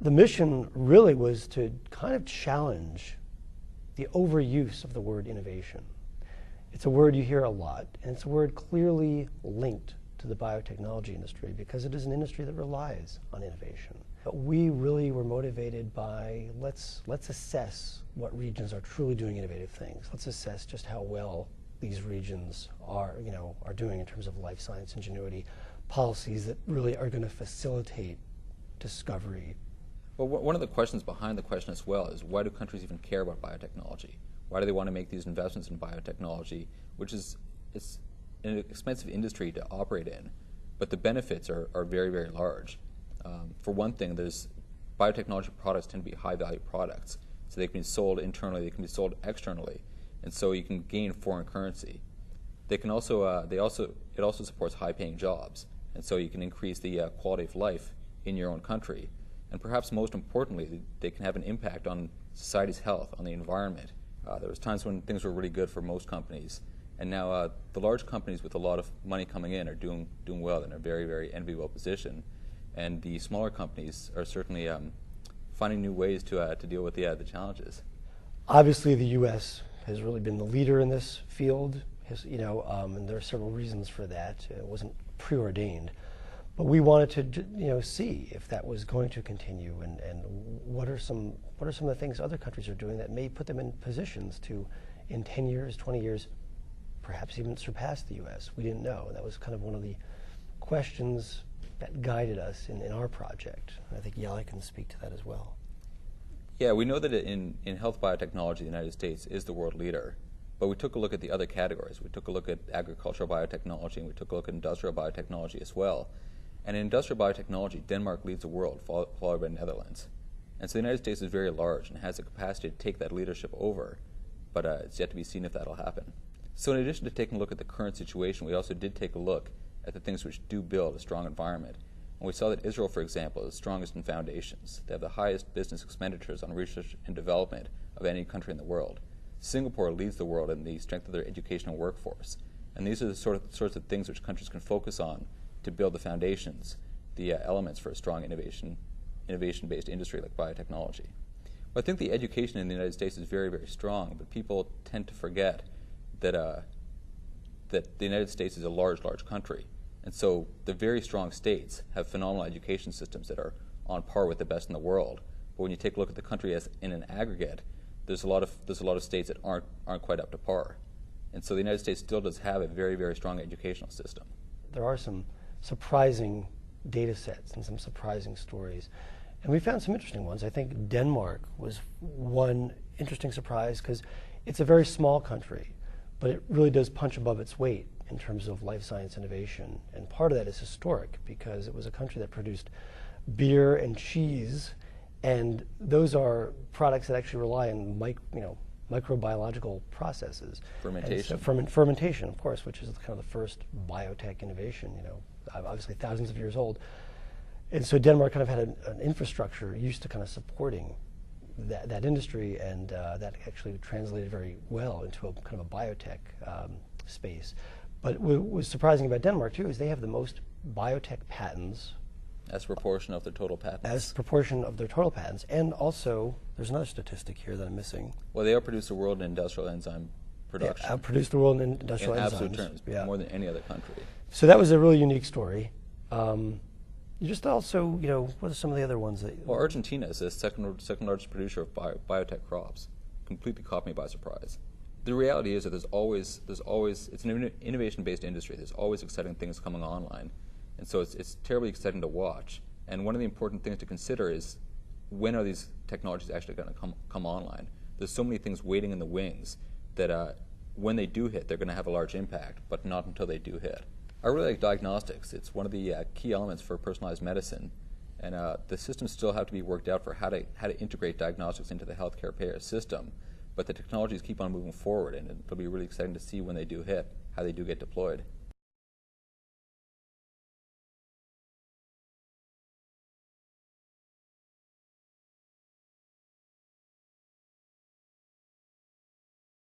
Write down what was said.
The mission really was to kind of challenge the overuse of the word innovation. It's a word you hear a lot, and it's a word clearly linked to the biotechnology industry because it is an industry that relies on innovation. But we really were motivated by let's assess what regions are truly doing innovative things. Let's assess just how well these regions are doing in terms of life science ingenuity, policies that really are going to facilitate discovery. Well, one of the questions behind the question as well is why do countries even care about biotechnology? Why do they want to make these investments in biotechnology, which is it's an expensive industry to operate in, but the benefits are very, very large. For one thing, biotechnology products tend to be high-value products, so they can be sold internally, they can be sold externally, and so you can gain foreign currency. They can also, it also supports high-paying jobs, and so you can increase the quality of life in your own country. And perhaps most importantly, they can have an impact on society's health, on the environment. There was times when things were really good for most companies, and now the large companies with a lot of money coming in are doing well and are in a very, very enviable position. And the smaller companies are certainly finding new ways to deal with the challenges. Obviously, the U.S. has really been the leader in this field, and there are several reasons for that. It wasn't preordained. But we wanted to, see if that was going to continue, and what are some of the things other countries are doing that may put them in positions to, in 10 years, 20 years, perhaps even surpass the U.S. We didn't know. That was kind of one of the questions that guided us in our project. I think Yali can speak to that as well. Yeah, we know that in health biotechnology, the United States is the world leader. But we took a look at the other categories. We took a look at agricultural biotechnology, and we took a look at industrial biotechnology as well. And in industrial biotechnology, Denmark leads the world, followed by the Netherlands. And so the United States is very large and has the capacity to take that leadership over, but it's yet to be seen if that'll happen. So in addition to taking a look at the current situation, we also did take a look at the things which do build a strong environment. And we saw that Israel, for example, is strongest in foundations. They have the highest business expenditures on research and development of any country in the world. Singapore leads the world in the strength of their educational workforce. And these are the sorts of things which countries can focus on to build the foundations, the elements for a strong innovation-based industry like biotechnology. But I think the education in the United States is very, very strong, but people tend to forget that the United States is a large, large country. And so the very strong states have phenomenal education systems that are on par with the best in the world. But when you take a look at the country as in an aggregate, there's a lot of states that aren't quite up to par. And so the United States still does have a very, very strong educational system. There are some surprising data sets and some surprising stories. And we found some interesting ones. I think Denmark was one interesting surprise because it's a very small country, but it really does punch above its weight in terms of life science innovation. And part of that is historic because it was a country that produced beer and cheese, and those are products that actually rely on microbiological processes. Fermentation. So fermentation, of course, which is kind of the first biotech innovation, obviously thousands of years old. And so Denmark kind of had an infrastructure used to kind of supporting that industry, and that actually translated very well into a kind of a biotech space. But what was surprising about Denmark, too, is they have the most biotech patents. As a proportion of their total patents. As a proportion of their total patents. And also, there's another statistic here that I'm missing. Well, they outproduce the world in industrial enzyme production. Yeah, outproduce the world in industrial enzymes. In absolute terms, more than any other country. So that was a really unique story. You just also, what are some of the other ones that... Well, Argentina is the second largest producer of biotech crops. Completely caught me by surprise. The reality is that there's always, it's an innovation-based industry. There's always exciting things coming online. And so it's terribly exciting to watch. And one of the important things to consider is when are these technologies actually going to come online? There's so many things waiting in the wings that when they do hit, they're going to have a large impact, but not until they do hit. I really like diagnostics. It's one of the key elements for personalized medicine. And the systems still have to be worked out for how to integrate diagnostics into the healthcare payer system. But the technologies keep on moving forward, and it'll be really exciting to see when they do hit, how they do get deployed.